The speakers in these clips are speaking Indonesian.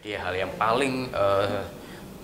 Ya, hal yang paling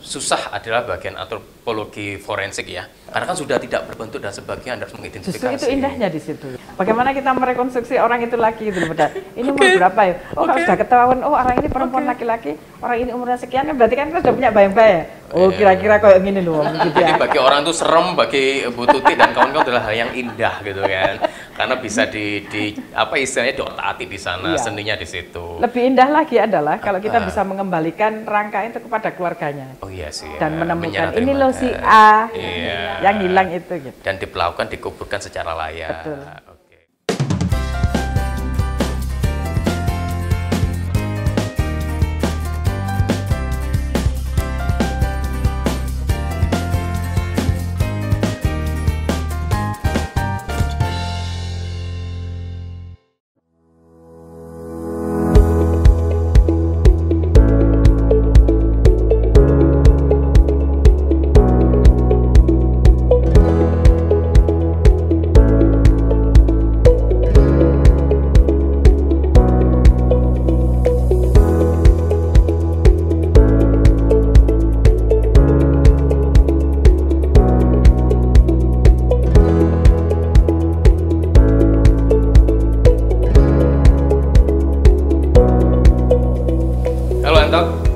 susah adalah bagian antropologi forensik ya, karena kan sudah tidak berbentuk dan sebagainya, Anda harus mengidentifikasi. Justru itu indahnya di situ. Bagaimana kita merekonstruksi orang itu laki gitu, ini umur berapa ya? Oh, kalau sudah ketahuan, oh orang ini perempuan laki-laki, orang ini umurnya sekian, berarti kan kita sudah punya bayang-bayang. Oh, kira-kira kayak gini loh, gitu ya. Jadi bagi orang itu serem, bagi Bu Tuti dan kawan-kawan adalah hal yang indah gitu kan, karena bisa di apa istilahnya diotak-atik di sana, iya. Seninya di situ. Lebih indah lagi adalah kalau kita bisa mengembalikan rangka itu kepada keluarganya. Oh iya sih. Dan menemukan ini loh si A, iya. Yang hilang itu gitu. Dan diperlakukan, dikuburkan secara layak. Betul.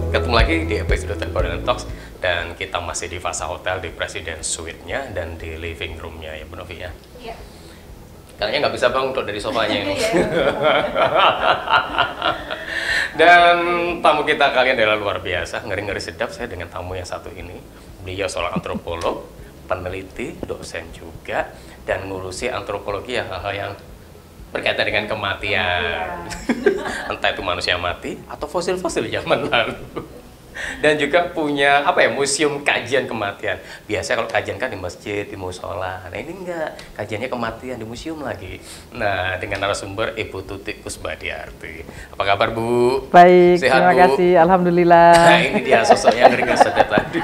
Ketemu lagi di episode Foreign Talks dan kita masih di Vasa Hotel di Presiden Suite-nya dan di living room-nya ya Bu Novi ya. Iya. Kayaknya nggak bisa bangun dari sofanya ini. Dan tamu kita kalian adalah luar biasa, ngeri-ngeri sedap saya dengan tamu yang satu ini. Beliau seorang antropolog, peneliti, dosen juga, dan ngurusi antropologi yang hal-hal yang berkaitan dengan kematian, entah itu manusia mati atau fosil-fosil zaman lalu. Dan juga punya apa ya, museum kajian kematian. Biasanya kalau kajian kan di masjid, di musola. Nah ini enggak, kajiannya kematian di museum lagi. Nah dengan narasumber Ibu Tuti Kusbadiarti. Apa kabar Bu? Baik, sehat, terima Bu? kasih, alhamdulillah. Nah ini dia sosoknya ngeri sedap tadi.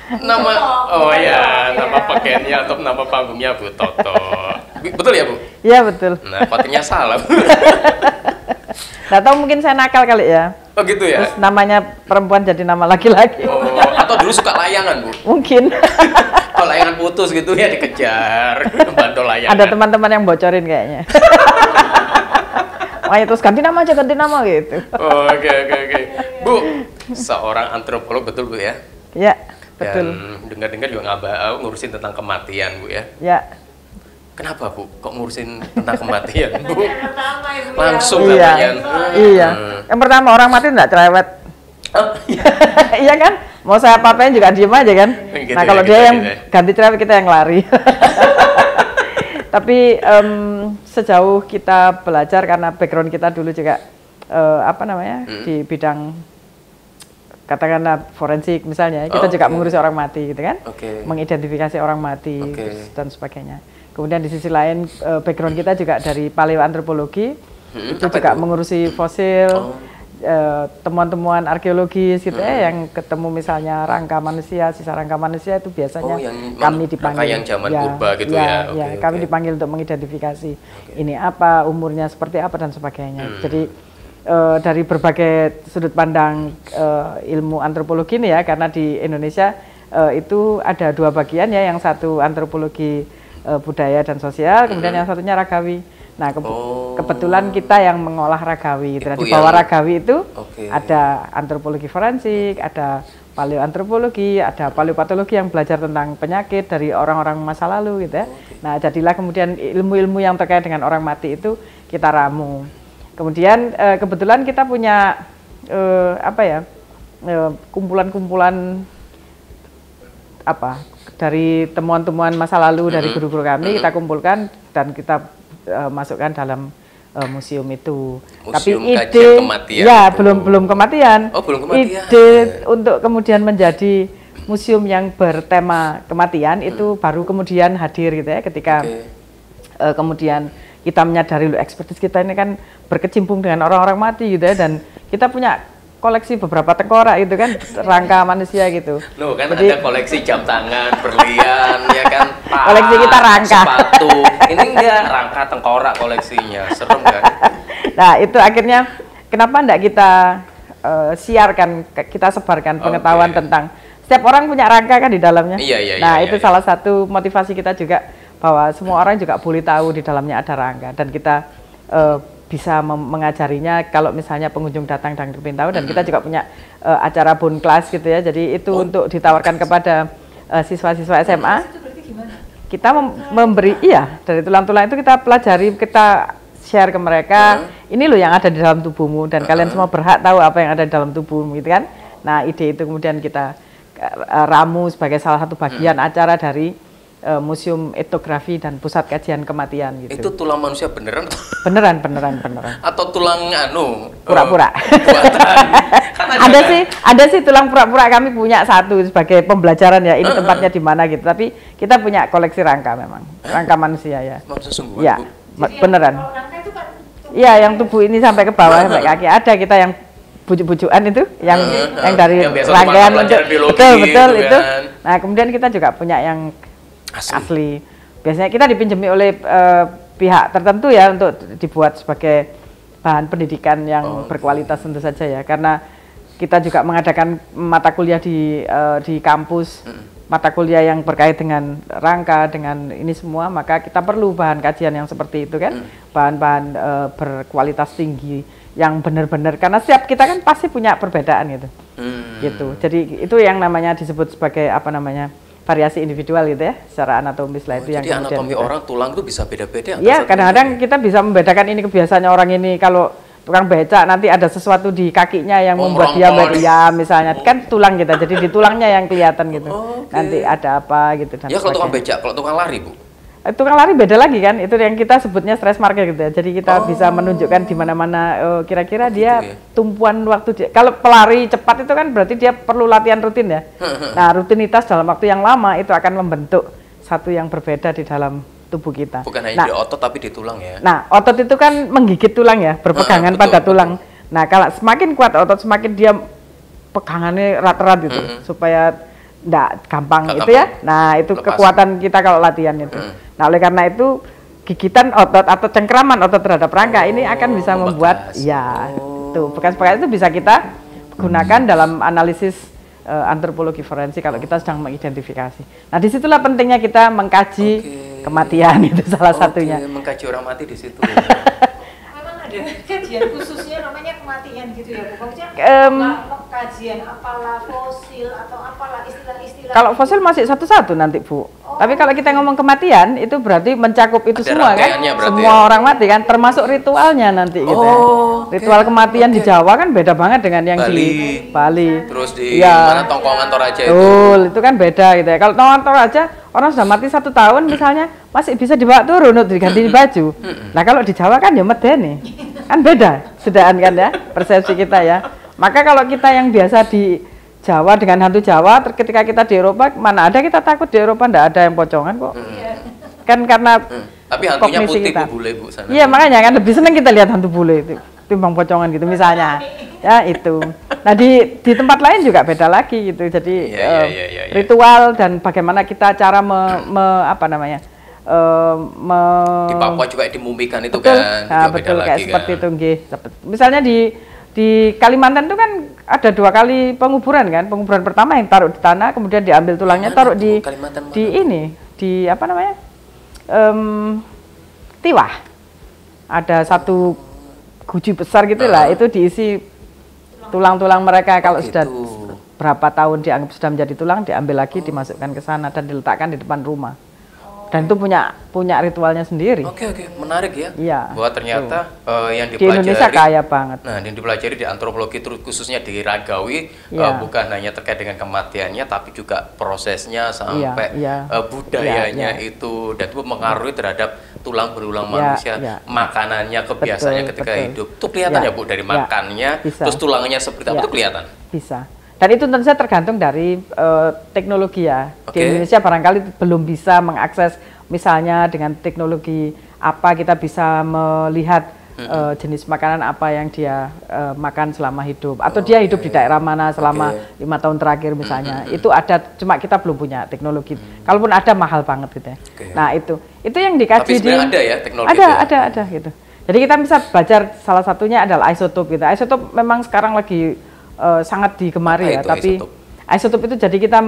Nama, oh ya, nama pakaiannya atau nama panggungnya Bu Toto. Betul ya Bu? Iya betul. Nah fotonya salah. Nggak tahu mungkin saya nakal kali ya. Oh gitu ya? Terus namanya perempuan jadi nama laki-laki. Oh, atau dulu suka layangan Bu? Mungkin. Kalau layangan putus gitu ya dikejar, bantu layangan. Ada teman-teman yang bocorin kayaknya. Makanya terus ganti nama aja, ganti nama gitu. Oh, oke. Bu, seorang antropolog betul Bu ya? Ya, betul. Dan dengar-dengar juga ngurusin tentang kematian Bu ya? Ya. Kenapa Bu? Kok ngurusin tentang kematian Bu? Ibu, langsung iya. namanya. Iya. Yang pertama orang mati enggak cerewet. Oh, iya kan? Mau saya apa-apain juga diem aja kan? Gitu nah ya, kalau gitu dia ya, yang gitu ya. ganti cerewet, kita yang lari. Tapi sejauh kita belajar, karena background kita dulu juga di bidang katakanlah forensik misalnya, kita juga mengurusi orang mati gitu kan, mengidentifikasi orang mati dan sebagainya. Kemudian di sisi lain background kita juga dari paleoantropologi, itu juga mengurusi fosil, temuan-temuan arkeologis gitu ya, yang ketemu misalnya rangka manusia, sisa rangka manusia itu biasanya kami dipanggil, yang zaman purba gitu ya. Kami dipanggil untuk mengidentifikasi ini apa, umurnya seperti apa dan sebagainya. Jadi dari berbagai sudut pandang ilmu antropologi ini ya, karena di Indonesia itu ada dua bagian ya, yang satu antropologi budaya dan sosial, kemudian yang satunya ragawi. Nah kebetulan kita yang mengolah ragawi. Di bawah ragawi itu ada antropologi forensik, ada paleoantropologi, ada paleopatologi yang belajar tentang penyakit dari orang-orang masa lalu gitu ya. Nah jadilah kemudian ilmu-ilmu yang terkait dengan orang mati itu kita ramu. Kemudian kebetulan kita punya kumpulan-kumpulan dari temuan-temuan masa lalu dari guru-guru kami, kita kumpulkan dan kita masukkan dalam museum itu. Museum tapi kajian kematian ya itu. belum kematian. Oh, belum kematian. Ide untuk kemudian menjadi museum yang bertema kematian itu baru kemudian hadir gitu ya, ketika kemudian kita menyadari ekspertis kita ini kan berkecimpung dengan orang-orang mati gitu ya, dan kita punya koleksi beberapa tengkorak itu kan, rangka manusia gitu. Loh kan ada koleksi jam tangan, berlian, ya kan, koleksi kita rangka, sepatu. Ini enggak rangka tengkorak koleksinya, serem kan? Nah itu akhirnya kenapa enggak kita siarkan, kita sebarkan pengetahuan tentang setiap orang punya rangka kan di dalamnya. Nah, itu salah satu motivasi kita juga, bahwa semua orang juga boleh tahu di dalamnya ada rangka, dan kita bisa mengajarinya kalau misalnya pengunjung datang dan ingin tahu. Dan kita juga punya acara bone class gitu ya, jadi itu untuk ditawarkan kepada siswa-siswa SMA. Kita memberi, dari tulang-tulang itu kita pelajari, kita share ke mereka, ini loh yang ada di dalam tubuhmu, dan kalian semua berhak tahu apa yang ada di dalam tubuhmu gitu kan. Nah, ide itu kemudian kita ramu sebagai salah satu bagian acara dari Museum Etnografi dan Pusat Kajian Kematian gitu. Itu tulang manusia beneran? Beneran. Atau tulang pura-pura. Ada sih tulang pura-pura, kami punya satu sebagai pembelajaran ya, ini tempatnya di mana gitu. Tapi kita punya koleksi rangka memang, rangka manusia ya. Manusia sungguhan, ya, Bu? beneran. Iya, yang tubuh ini sampai ke bawah sampai kaki. Ada kita yang bujuk-bujukan itu, yang dari rangkaian untuk betul itu. Nah, kemudian kita juga punya yang asli. Biasanya kita dipinjami oleh pihak tertentu ya, untuk dibuat sebagai bahan pendidikan yang berkualitas tentu saja ya, karena kita juga mengadakan mata kuliah di kampus, mata kuliah yang berkait dengan rangka, dengan ini semua, maka kita perlu bahan kajian yang seperti itu kan, bahan-bahan berkualitas tinggi yang benar-benar, karena setiap kita kan pasti punya perbedaan gitu. Gitu. Jadi itu yang namanya disebut sebagai apa namanya? Variasi individual gitu ya, secara anatomis lah itu yang kemudian. Jadi anatomi orang tulang itu bisa beda-beda. Iya, kadang-kadang kita bisa membedakan ini kebiasaannya orang ini. Kalau tukang becak nanti ada sesuatu di kakinya yang membuat dia misalnya kan tulang kita, jadi di tulangnya yang kelihatan gitu. Nanti ada apa gitu dan kalau tukang becak, kalau tukang lari, Bu? Tukang lari beda lagi kan, itu yang kita sebutnya stress marker gitu ya. Jadi kita bisa menunjukkan di mana-mana kira-kira dia tumpuan waktu kalau pelari cepat itu kan berarti dia perlu latihan rutin ya. Nah, rutinitas dalam waktu yang lama itu akan membentuk satu yang berbeda di dalam tubuh kita. Bukan hanya di otot tapi di tulang ya. Nah, otot itu kan menggigit tulang ya, berpegangan pada tulang. Nah, kalau semakin kuat otot, semakin dia pegangannya erat-erat gitu, supaya enggak gampang itu ya. Nah, itu kekuatan kita kalau latihan itu. Nah, oleh karena itu gigitan otot atau cengkraman otot terhadap rangka ini akan bisa membuat tuh bekas-bekas itu bisa kita gunakan dalam analisis antropologi forensik kalau kita sedang mengidentifikasi. Nah, disitulah pentingnya kita mengkaji kematian, itu salah satunya. Mengkaji orang mati di situ. Memang ada kajian khususnya namanya kematian gitu ya, Bu. Maksudnya kajian apalah fosil atau apalah istilah-istilah. Kalau fosil masih satu-satu nanti, Bu. Tapi kalau kita ngomong kematian itu berarti mencakup itu semua kan, semua orang mati kan, termasuk ritualnya nanti gitu. Ritual kematian di Jawa kan beda banget dengan yang di Bali. Terus di mana Tongkongan Toraja itu. Betul, itu kan beda gitu ya. Kalau Tongkongan Toraja orang sudah mati 1 tahun misalnya masih bisa dibawa turun untuk diganti baju. Nah, kalau di Jawa kan ya medeni. Kan beda sedaan kan ya persepsi kita ya. Maka kalau kita yang biasa di Jawa dengan hantu Jawa, ketika kita di Eropa, mana ada kita takut di Eropa, ndak ada yang pocongan kok. Kan karena tapi hantunya putih kita. Bule, Bu, sana. Iya, makanya kan lebih senang kita lihat hantu bule itu timbang pocongan gitu misalnya. Ya itu. Nah, di tempat lain juga beda lagi gitu. Jadi ritual dan bagaimana kita cara apa namanya? Di Papua juga dimumikan itu betul, kan. Nah, betul kayak kan. Seperti itu nggih. Misalnya di Kalimantan itu kan ada 2 kali penguburan kan. Penguburan pertama yang taruh di tanah, kemudian diambil tulangnya taruh di apa namanya? Tiwah. Ada satu guji besar gitulah, itu diisi tulang-tulang mereka. Kalau sudah berapa tahun dianggap sudah menjadi tulang, diambil lagi, dimasukkan ke sana dan diletakkan di depan rumah. Dan itu punya ritualnya sendiri. Oke, menarik ya. Iya. Bahwa ternyata yang dipelajari di Indonesia kaya banget. Nah, yang dipelajari di antropologi khususnya di Ragawi bukan hanya terkait dengan kematiannya, tapi juga prosesnya sampai budayanya itu, dan itu mempengaruhi terhadap tulang berulang manusia, makanannya, kebiasaannya ketika hidup. Itu kelihatan ya, Bu, dari makannya, terus tulangnya seperti apa itu kelihatan. Bisa. Dan itu tentu saja tergantung dari teknologi ya. Di Indonesia barangkali belum bisa mengakses, misalnya dengan teknologi apa kita bisa melihat jenis makanan apa yang dia makan selama hidup, atau dia hidup di daerah mana selama 5 tahun terakhir misalnya. Itu ada, cuma kita belum punya teknologi. Kalaupun ada mahal banget gitu ya. Nah, itu yang dikaji. Tapi ada ya teknologi. Ada gitu. Jadi kita bisa belajar, salah satunya adalah isotop gitu. Isotop memang sekarang lagi sangat digemari ya. Itu Tapi isotop itu jadi kita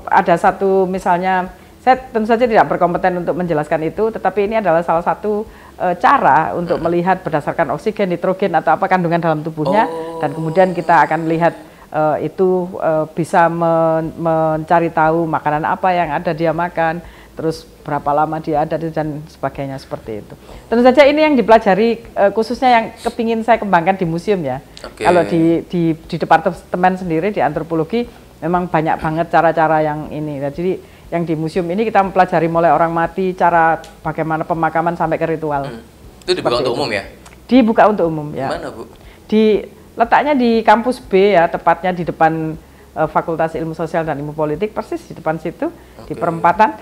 ada satu misalnya, saya tentu saja tidak berkompeten untuk menjelaskan itu, tetapi ini adalah salah satu cara untuk melihat berdasarkan oksigen, nitrogen atau apa kandungan dalam tubuhnya, dan kemudian kita akan melihat itu bisa mencari tahu makanan apa yang ada dia makan, terus berapa lama dia ada dan sebagainya seperti itu. Tentu saja ini yang dipelajari khususnya yang kepingin saya kembangkan di museum ya. Kalau di departemen sendiri di antropologi memang banyak banget cara-cara yang ini. Jadi yang di museum ini kita mempelajari mulai orang mati, cara bagaimana pemakaman sampai ke ritual. Itu dibuka untuk umum ya? Dibuka untuk umum ya. Mana Bu? Letaknya di kampus B ya, tepatnya di depan Fakultas Ilmu Sosial dan Ilmu Politik, persis di depan situ, di perempatan,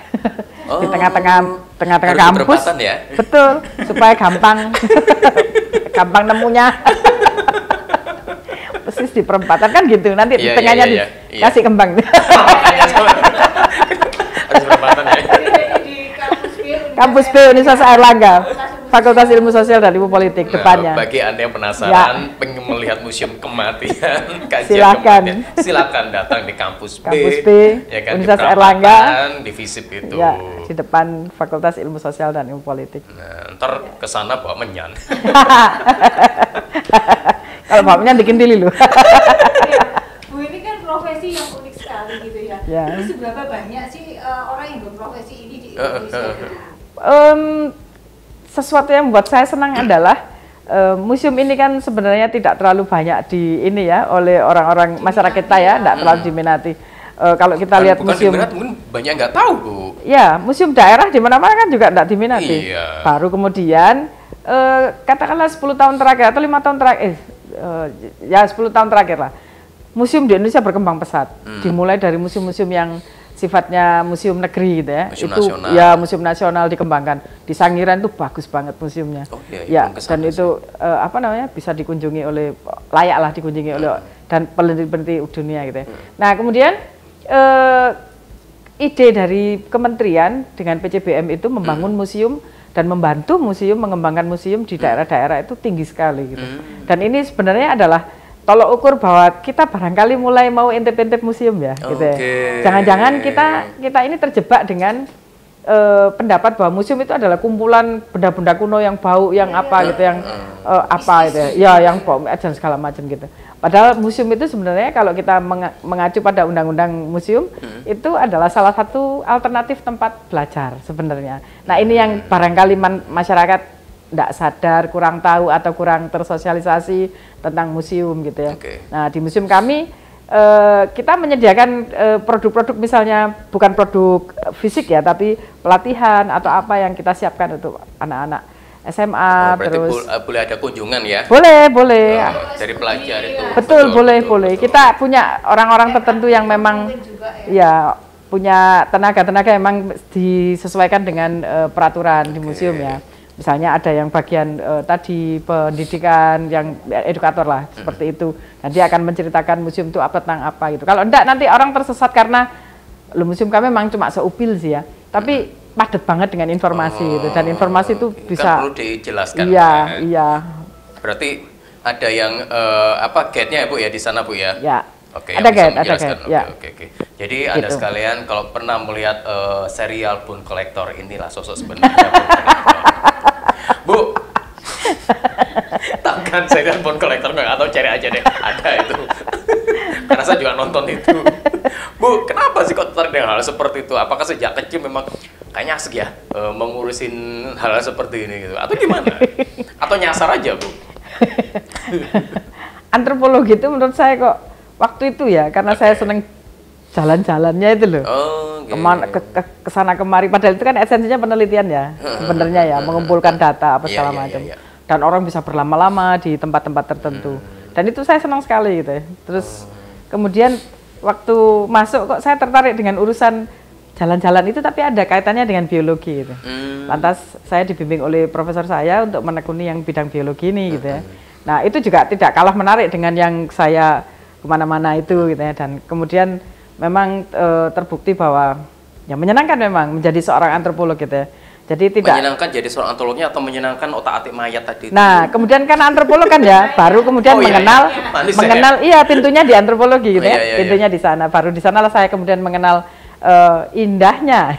di tengah-tengah kampus. Ya? Betul, supaya gampang nemunya. Persis di perempatan kan gitu, nanti di tengahnya dikasih kembang. Harus perempatan ya. Kampus B Universitas Airlangga, Fakultas Ilmu Sosial dan Ilmu Politik, depannya. Bagi Anda yang penasaran, pengen melihat museum kematian, silakan. Silakan datang di Kampus B, ya kan, Universitas Airlangga, di FISIP itu. Ya, di depan Fakultas Ilmu Sosial dan Ilmu Politik. Nah, ntar kesana bawa menyan. Kalau bawa menyan bikin dili lu. Bu, ini kan profesi yang unik sekali gitu ya. Ini seberapa banyak sih orang yang berprofesi ini di Indonesia? Sesuatu yang membuat saya senang adalah museum ini kan sebenarnya tidak terlalu banyak oleh orang-orang masyarakat kita ya, tidak terlalu diminati. Kalau kita lihat museum, mungkin banyak nggak tahu Bu. Ya, museum daerah di mana-mana kan juga tidak diminati. Iya. Baru kemudian katakanlah 10 tahun terakhir atau 5 tahun terakhir, ya 10 tahun terakhir lah, museum di Indonesia berkembang pesat. Dimulai dari museum-museum yang sifatnya museum negeri gitu ya, nasional. Ya museum nasional dikembangkan. Di Sangiran itu bagus banget museumnya. Ya, dan itu bisa dikunjungi layaklah dikunjungi oleh dan peneliti-peneliti dunia gitu ya. Nah, kemudian ide dari kementerian dengan PCBM itu membangun museum dan membantu museum mengembangkan museum di daerah-daerah itu tinggi sekali gitu. Dan ini sebenarnya adalah tolok ukur bahwa kita barangkali mulai mau intip-intip museum ya, gitu ya. Jangan-jangan kita ini terjebak dengan pendapat bahwa museum itu adalah kumpulan benda-benda kuno yang bau, yang apa gitu, yang apa gitu ya, yang bau dan segala macam gitu. Padahal museum itu sebenarnya kalau kita mengacu pada undang-undang museum itu adalah salah satu alternatif tempat belajar sebenarnya. Nah, ini yang barangkali masyarakat tidak sadar, kurang tahu atau kurang tersosialisasi tentang museum gitu ya. Nah, di museum kami kita menyediakan produk-produk misalnya bukan produk fisik ya, tapi pelatihan atau apa yang kita siapkan untuk anak-anak SMA. Terus boleh ada kunjungan ya? Boleh. Dari pelajar itu. Betul. Kita punya orang-orang tertentu yang memang ya punya tenaga-tenaga yang memang disesuaikan dengan peraturan di museum ya. Misalnya ada yang bagian tadi pendidikan, yang edukator lah, seperti itu. Nanti akan menceritakan museum itu apa tentang apa gitu. Kalau enggak nanti orang tersesat karena museum kami memang cuma seupil sih ya. Tapi padat banget dengan informasi gitu. Dan informasi itu bisa perlu dijelaskan. Iya. Berarti ada yang guide-nya ya Bu ya di sana Bu ya? Ya. Oke, ada guide. Ya. Oke. Jadi Anda sekalian kalau pernah melihat serial Bone Collector, inilah sosok sebenarnya Bu. Tahu kan serial Bone Collector nggak? Atau cari aja deh, ada itu. Karena saya juga nonton itu. Bu, kenapa sih kok tertarik dengan hal seperti itu? Apakah sejak kecil memang kayaknya asik ya mengurusin hal seperti ini gitu? Atau gimana? Atau nyasar aja Bu? Antropologi itu menurut saya kok waktu itu ya, karena saya seneng jalan-jalannya itu loh. Ke sana kemari, padahal itu kan esensinya penelitian ya sebenarnya ya, mengumpulkan data apa segala macam. Dan orang bisa berlama-lama di tempat-tempat tertentu. Dan itu saya senang sekali gitu ya. Terus kemudian waktu masuk kok saya tertarik dengan urusan jalan-jalan itu, tapi ada kaitannya dengan biologi gitu. Lantas saya dibimbing oleh profesor saya untuk menekuni yang bidang biologi ini gitu ya. Nah, itu juga tidak kalah menarik dengan yang saya kemana-mana itu gitu ya. Dan kemudian memang terbukti bahwa ya menyenangkan memang menjadi seorang antropolog gitu ya. Jadi tidak menyenangkan jadi seorang antropolognya atau menyenangkan otak-atik mayat tadi. Nah, kemudian kan antropolog kan ya, baru kemudian mengenal, iya pintunya di antropologi gitu ya, pintunya di sana. Baru di sanalah saya kemudian mengenal indahnya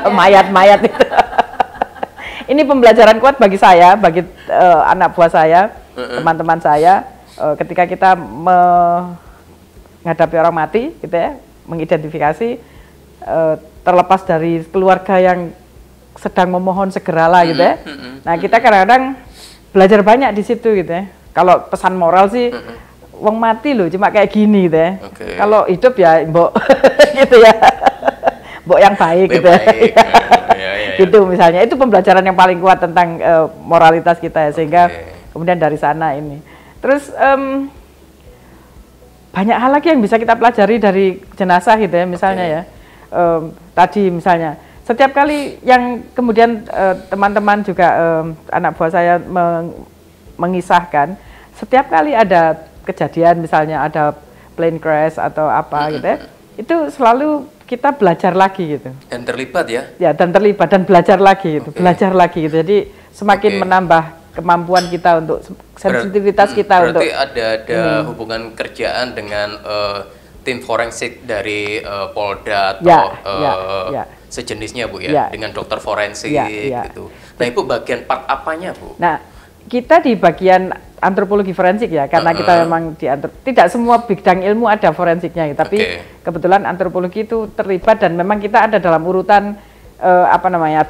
mayat-mayat itu. Ini pembelajaran kuat bagi saya, bagi anak buah saya, teman-teman saya, ketika kita menghadapi orang mati, gitu ya, mengidentifikasi, terlepas dari keluarga yang sedang memohon segeralah gitu ya. Nah kita kadang-kadang belajar banyak di situ gitu ya. Kalau pesan moral sih, wong mati loh cuma kayak gini gitu ya. Kalau hidup ya mbok gitu ya, mbok yang baik gitu ya. Gitu misalnya, itu pembelajaran yang paling kuat tentang moralitas kita ya, sehingga kemudian dari sana ini. Terus banyak hal lagi yang bisa kita pelajari dari jenazah gitu ya, misalnya ya. Tadi misalnya, setiap kali yang kemudian teman-teman juga anak buah saya mengisahkan, setiap kali ada kejadian misalnya ada plane crash atau apa gitu ya, itu selalu kita belajar lagi gitu. Dan terlibat ya? Ya, dan terlibat dan belajar lagi gitu, belajar lagi gitu. Jadi semakin menambah kemampuan kita untuk sensitivitas kita berarti ada hubungan kerjaan dengan tim forensik dari Polda atau sejenisnya Bu ya, dengan dokter forensik gitu. Nah itu bagian part apanya Bu? Nah kita di bagian antropologi forensik ya, karena kita memang tidak semua bidang ilmu ada forensiknya, tapi kebetulan antropologi itu terlibat dan memang kita ada dalam urutan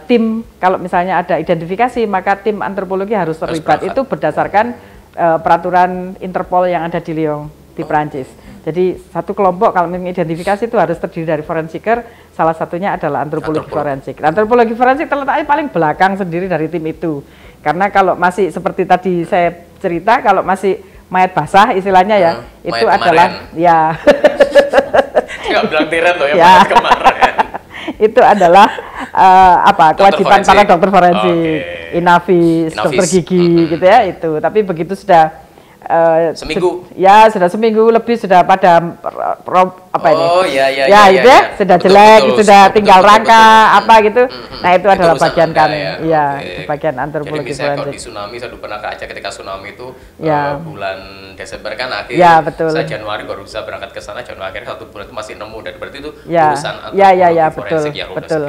tim. Kalau misalnya ada identifikasi maka tim antropologi harus terlibat. Itu berdasarkan peraturan Interpol yang ada di Lyon di Prancis. Jadi satu kelompok kalau mengidentifikasi itu harus terdiri dari forensiker, salah satunya adalah antropologi forensik. Antropologi forensik terletaknya paling belakang sendiri dari tim itu. Karena kalau masih seperti tadi saya cerita, kalau masih mayat basah istilahnya ya, itu adalah ya. Nggak bilang tiret loh ya, mayat kemarin. Itu adalah kewajiban para dokter forensik, Inafis, dokter gigi gitu ya itu. Tapi begitu sudah seminggu sudah seminggu lebih sudah pada sudah jelek, sudah tinggal rangka apa gitu. Nah itu adalah bagian kami, bagian antropologi forensik. Jadi misalnya kalau di tsunami, saya pernah ke Aceh ketika tsunami itu bulan Desember kan akhirnya, saya Januari baru bisa berangkat ke sana, Januari akhirnya 1 bulan itu masih nemu, dan berarti itu urusan antropologi forensik betul,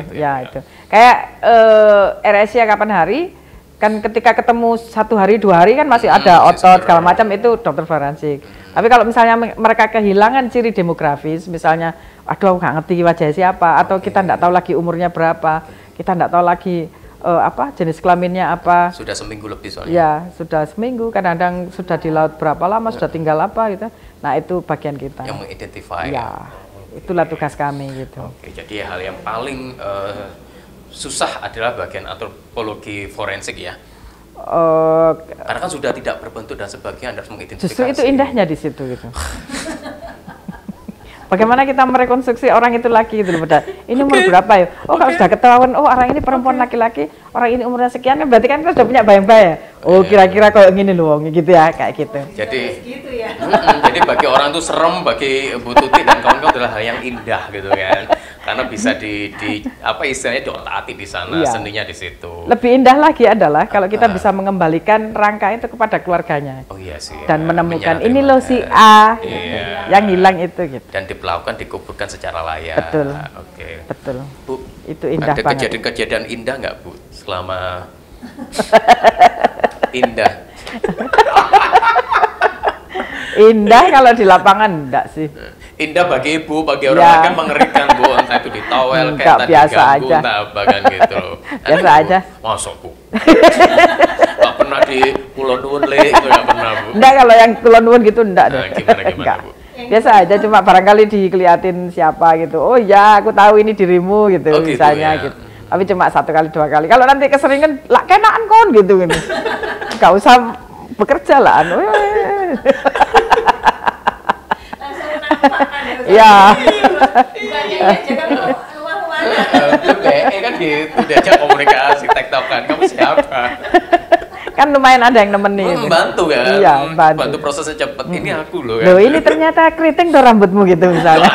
itu kayak AirAsia kapan hari kan ketika ketemu 1 hari 2 hari kan masih ada otot segala macam, itu dokter forensik. Tapi kalau misalnya mereka kehilangan ciri demografis, misalnya aduh aku nggak ngerti wajah siapa, atau kita nggak tahu lagi umurnya berapa, kita nggak tahu lagi jenis kelaminnya apa, sudah seminggu lebih soalnya. Ya sudah seminggu, kadang-kadang sudah di laut berapa lama, sudah tinggal apa gitu. Nah itu bagian kita yang mengidentify itulah tugas kami gitu. Jadi hal yang paling susah adalah bagian antropologi forensik ya. Karena kan sudah tidak berbentuk dan sebagainya, harus mengidentifikasi. Justru itu indahnya di situ gitu. Bagaimana kita merekonstruksi orang itu laki gitu loh, ini umur berapa ya? Oh kalau sudah ketahuan, oh orang ini perempuan laki-laki, orang ini umurnya sekian, kan berarti kan kita sudah punya bayang-bayang. Oh kira-kira kayak gini loh, gitu ya, kayak gitu. Jadi jadi bagi orang itu serem, bagi Bu Tuti dan kawan-kawan adalah hal yang indah gitu kan. Karena bisa di apa istilahnya diotak-atik di sana, seninya di situ. Lebih indah lagi adalah kalau kita bisa mengembalikan rangka itu kepada keluarganya. Oh iya sih. Dan menemukan ini loh si A yang hilang itu gitu. Dan diperlakukan, dikuburkan secara layak. Betul. Betul. Bu, itu indah ada banget. Kejadian-kejadian indah nggak Bu selama indah? Indah kalau di lapangan enggak sih. Indah bagi ibu, bagi orang lain kan mengerikan Bu, entah itu ditowel kayak tadi biasa ganggu, aja. entah apa kan gitu loh. Biasa aja. Masuk Bu. Nggak pernah di Pulau Nuwun itu nggak pernah Bu. Enggak, kalau yang Pulau Nuwun gitu enggak deh. Gimana Bu? Biasa aja, cuma barangkali dikeliatin siapa gitu. Oh ya, aku tahu ini dirimu gitu, misalnya gitu. Tapi cuma 1 kali 2 kali. Kalau nanti keseringan, lah kenaan kon gitu. Nggak usah bekerja lah. Ya. Kan gitu, diajak komunikasi, tektokan. Kamu siapa? Kan lumayan ada yang nemenin. Membantu kan? Iya, bantu prosesnya cepat. Ini aku loh kan. Loh, ini ternyata keriting tuh rambutmu gitu misalnya.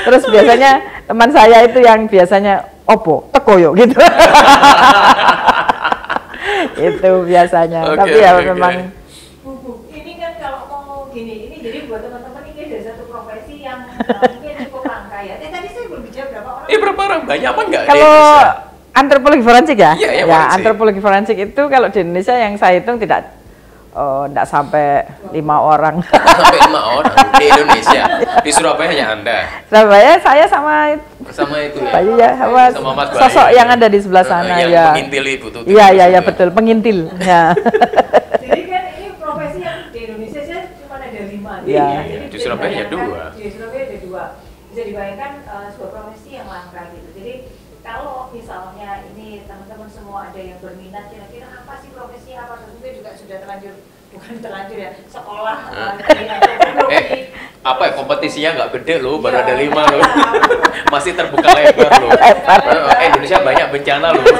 Terus biasanya teman saya itu yang biasanya opo, tekoyo gitu. Itu biasanya. Tapi ya memang. Ini kan kalau mau gini, ini jadi buat teman-teman ini ada satu profesi yang mungkin cukup langka ya. Tadi saya belum bicara berapa orang. Berapa orang? Banyak apa enggak? Kalau antropologi forensik ya? Iya, ya, antropologi forensik itu kalau di Indonesia yang saya hitung tidak sampai 5 orang. Sampai 5 orang di Indonesia. Di Surabaya hanya Anda. Surabaya saya sama itu ya. Bayu ya, sama Mas Bayu. sosok yang ada di sebelah sana yang ya. pengintil Ibu Tuti. Iya betul, pengintil. Ya. Jadi kan ini profesi yang di Indonesia saya cuma ada 5. Iya. Jadi Di Surabaya ada 2. Di Surabaya ada 2. Bisa dibayangkan sebuah profesi yang langka gitu. Jadi kalau misalnya ini teman-teman semua ada yang berminat kira-kira apa sih profesi apa, tentunya juga sudah bukan terlanjur ya, sekolah apa ya, kompetisinya nggak gede loh, baru ada 5 loh. Masih terbuka lebar loh. Indonesia banyak bencana loh. Ini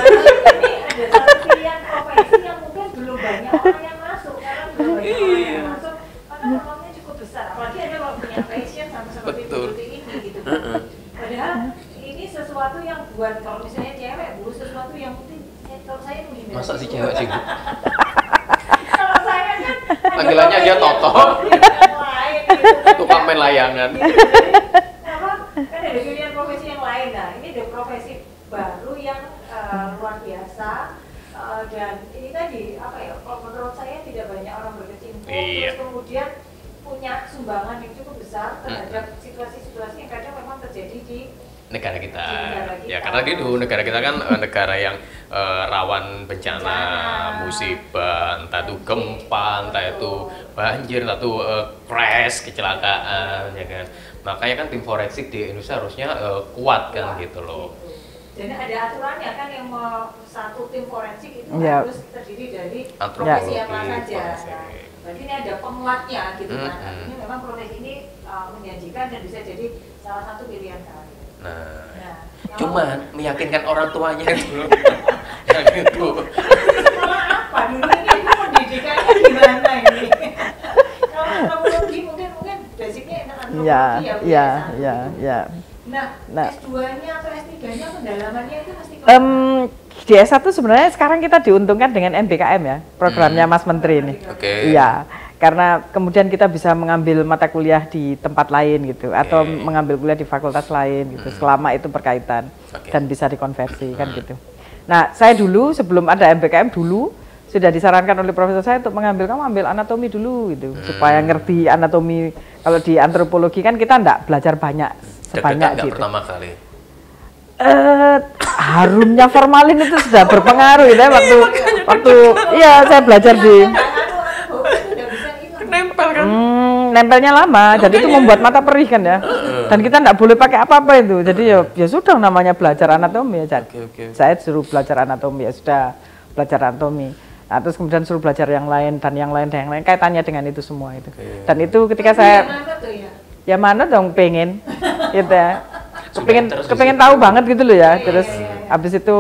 ada satu pilihan profesi yang mungkin belum banyak orang yang masuk, karena belum banyak orang yang masuk, maka peluangnya cukup besar. Apalagi ada kalau punya passion sama seperti seperti ini gitu. Padahal ini sesuatu yang buat kalau misalnya cewek Bu, sesuatu yang mungkin kalau saya begini. Masa sih cewek sih Bu? Kalau saya kan panggilannya dia Toto. Tukang main layangan. Apa? Kan ada pilihan profesi yang lain. Nah, ini ada profesi baru yang luar biasa. Dan ini tadi apa ya? Kalau menurut saya tidak banyak orang berkecimpung. Iya. Terus kemudian punya sumbangan yang cukup besar terhadap situasi-situasi yang kadang memang terjadi di negara kita. Ya karena gitu, negara kita kan negara yang rawan bencana, musibah, entah itu gempa, entah itu banjir, entah itu crash, kecelakaan, ya kan. Makanya kan tim forensik di Indonesia harusnya kuat kan gitu loh. Dan ada aturannya kan yang satu tim forensik itu harus terdiri dari antropologi profesi apa saja. Berarti ini ada penguatnya gitu kan. Ini memang profesi ini menjanjikan dan bisa jadi salah satu pilihan karir. Nah, cuman meyakinkan orang tuanya itu yang itu. Sekolah apa dulu ini pendidikannya gimana ini? Kalau antropologi mungkin basicnya antropologi ya. Nah, S2-nya atau S3-nya pendalamannya itu pasti di S1 sebenarnya sekarang kita diuntungkan dengan MBKM ya, programnya Mas Menteri ini. Oke. Iya. Karena kemudian kita bisa mengambil mata kuliah di tempat lain gitu, atau mengambil kuliah di fakultas lain gitu, selama itu berkaitan dan bisa dikonversi kan gitu. Nah, saya dulu sebelum ada MBKM dulu sudah disarankan oleh profesor saya untuk kamu ambil anatomi dulu gitu, supaya ngerti anatomi. Kalau di antropologi kan kita enggak belajar banyak sebanyak gitu. Pertama kali. Harumnya formalin itu sudah berpengaruh ya waktu iya saya belajar di nempel kan? Nempelnya lama, jadi itu membuat mata perih kan ya. Dan kita nggak boleh pakai apa-apa itu. Jadi ya sudah namanya belajar anatomi ya. Saya suruh belajar anatomi ya sudah belajar anatomi. Nah, terus kemudian suruh belajar yang lain dan yang lain kaitannya dengan itu semua itu. Dan itu ketika saya ya mana dong pengen gitu ya. Kepengen tahu banget gitu loh ya. Terus habis itu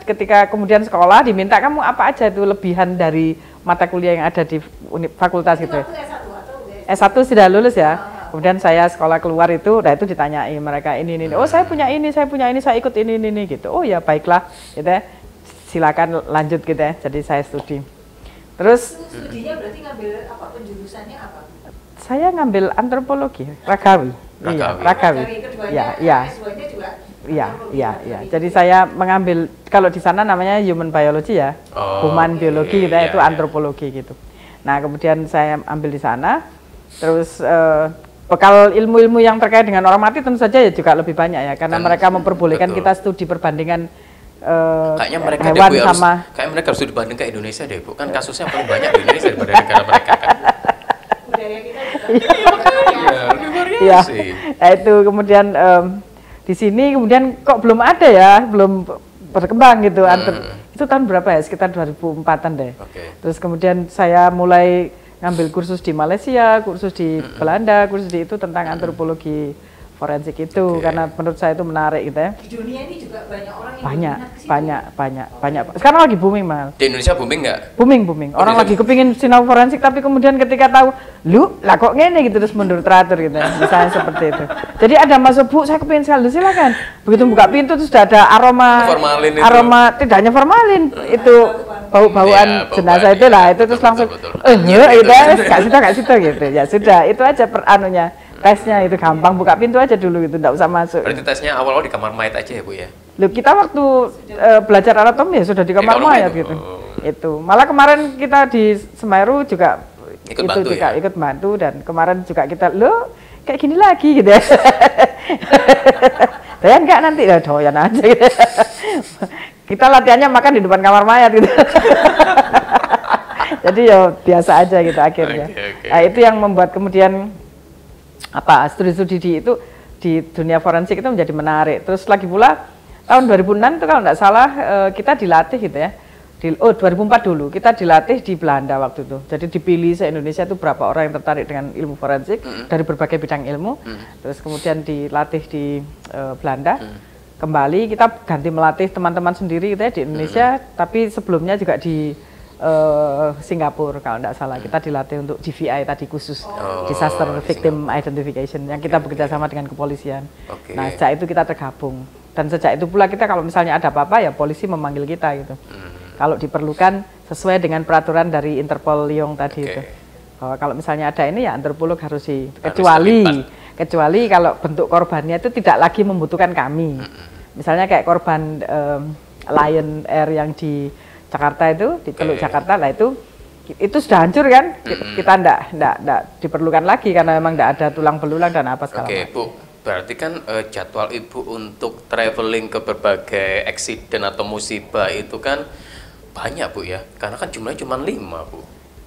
ketika kemudian sekolah diminta kamu apa aja itu lebihan dari mata kuliah yang ada di fakultas gitu. S1 sudah lulus ya. Kemudian saya sekolah keluar itu, itu ditanyai mereka ini. Oh saya punya ini, saya ikut ini gitu. Oh ya baiklah, gitu ya. Silakan lanjut gitu ya. Jadi saya studi. Terus studinya berarti ngambil apa, penjurusannya apa? Saya ngambil antropologi, Ragawi. Iya, Ragawi. Iya. Jadi saya mengambil, kalau di sana namanya human biology ya, human biologi gitu ya, itu antropologi gitu. Nah kemudian saya ambil di sana, terus bekal ilmu-ilmu yang terkait dengan orang mati tentu saja ya juga lebih banyak ya, karena mereka memperbolehkan kita studi perbandingan kayaknya mereka hewan sama. Kayaknya mereka harus dibanding ke Indonesia deh Bu, kan kasusnya paling banyak di Indonesia daripada negara mereka kan. Budaya kita juga Iya, nah itu kemudian di sini kemudian kok belum ada ya, belum berkembang gitu. Itu tahun berapa ya? Sekitar 2004-an deh. Terus kemudian saya mulai ngambil kursus di Malaysia, kursus di Belanda, kursus di itu tentang antropologi forensik itu, karena menurut saya itu menarik gitu ya. Di dunia ini juga banyak orang yang Banyak, berminat ke situ. banyak. Sekarang lagi booming mal. Di Indonesia booming nggak? Booming. Orang lagi kepingin sinau forensik, tapi kemudian ketika tahu, lu lah kok ngene gitu, terus mundur teratur gitu, misalnya seperti itu. Jadi ada masuk, Bu, saya kepingin sekali, silakan. Begitu buka pintu terus sudah ada Formalin itu. aroma tidak hanya formalin, itu bau-bauan Ya, jenazah itu lah, itu terus langsung, betul. gitu, gak situ gitu. Ya sudah, itu aja anunya. Tesnya itu gampang, buka pintu aja dulu gitu, enggak usah masuk. Berarti tesnya awal-awal di kamar mayat aja ya Bu ya? Loh, kita waktu belajar anatomi ya sudah di kamar mayat gitu. Itu. Malah kemarin kita di Semeru juga Ikut bantu juga ya? ikut bantu, dan kemarin juga kita loh kayak gini lagi gitu ya. Doyan enggak nanti ya, doyan aja gitu. Kita latihannya makan di depan kamar mayat gitu. Jadi ya biasa aja gitu akhirnya. Oke. Nah, itu yang membuat kemudian studi-studi itu di dunia forensik itu menjadi menarik. Terus lagi pula tahun 2006 itu kalau nggak salah kita dilatih gitu ya. 2004 dulu kita dilatih di Belanda waktu itu. Jadi dipilih se-Indonesia itu berapa orang yang tertarik dengan ilmu forensik dari berbagai bidang ilmu. Terus kemudian dilatih di Belanda. Kembali kita ganti melatih teman-teman sendiri gitu ya di Indonesia, tapi sebelumnya juga di Singapura kalau tidak salah, kita dilatih untuk DVI tadi, khusus Disaster Victim Identification, yang kita bekerja sama dengan kepolisian. Nah, sejak itu kita tergabung, dan sejak itu pula kita kalau misalnya ada apa-apa ya polisi memanggil kita gitu. Kalau diperlukan sesuai dengan peraturan dari Interpol Lyon tadi itu. Kalau misalnya ada ini ya antropolog harus kecuali kalau bentuk korbannya itu tidak lagi membutuhkan kami. Misalnya kayak korban Lion Air yang di Jakarta itu, di Teluk Jakarta lah, itu sudah hancur kan, kita enggak diperlukan lagi karena memang enggak ada tulang belulang dan apa segala macam. Bu, berarti kan jadwal Ibu untuk traveling ke berbagai eksiden atau musibah itu kan banyak Bu ya, karena kan jumlahnya cuma 5 Bu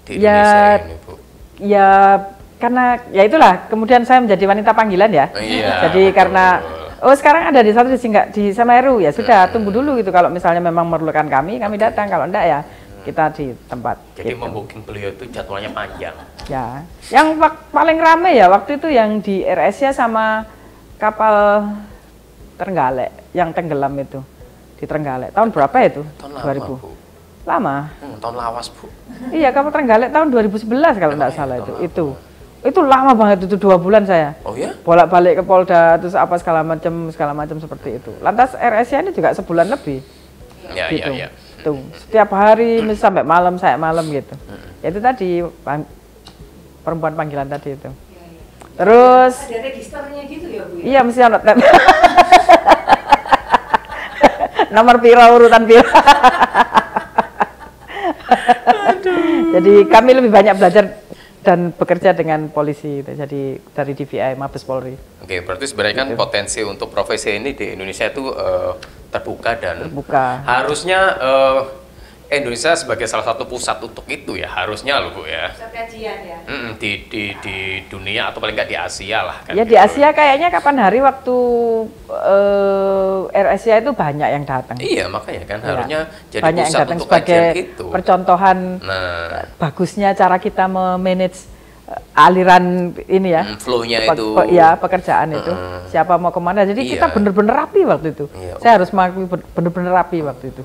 di Indonesia ini Bu. Ya karena ya itulah kemudian saya menjadi wanita panggilan ya. Jadi betul. Karena sekarang ada di satu di Semeru, ya sudah tunggu dulu gitu, kalau misalnya memang memerlukan kami datang, kalau enggak ya kita di tempat. Jadi gitu. membooking beliau itu jadwalnya panjang. Ya, yang paling rame ya waktu itu yang di AirAsia sama kapal Trenggalek yang tenggelam itu di Trenggalek. Tahun berapa itu? Tahun lama, 2000. Bu. Lama. Tahun lawas Bu. Iya, kapal Trenggalek tahun 2011 kalau enggak salah itu. Itu lama banget, itu 2 bulan saya. Oh ya? Bolak-balik ke Polda, terus apa segala macam seperti itu. Lantas AirAsia ini juga sebulan lebih. Ya, gitu. ya. Tuh, setiap hari sampai malam, saya malam gitu. Ya itu tadi perempuan panggilan tadi itu. Terus ada registernya gitu ya Bu? Iya, mesti ada tab. Nomor piro, urutan piro. Jadi kami lebih banyak belajar dan bekerja dengan polisi, jadi dari DVI, Mabes Polri. Oke, berarti sebenarnya kan potensi untuk profesi ini di Indonesia itu terbuka dan harusnya Indonesia sebagai salah satu pusat untuk itu ya, harusnya loh Bu ya. Pusat kajian ya. Di dunia atau paling nggak di Asia lah kan. Ya gitu. Di Asia kayaknya kapan hari waktu AirAsia itu banyak yang datang. Iya, makanya kan harusnya jadi banyak pusat yang datang untuk sebagai kajian itu. Percontohan bagusnya cara kita memanage aliran ini ya, flow-nya itu. Ya, pekerjaan itu. Siapa mau kemana. Jadi kita bener-bener rapi waktu itu. Saya harus mengakui bener-bener rapi waktu itu.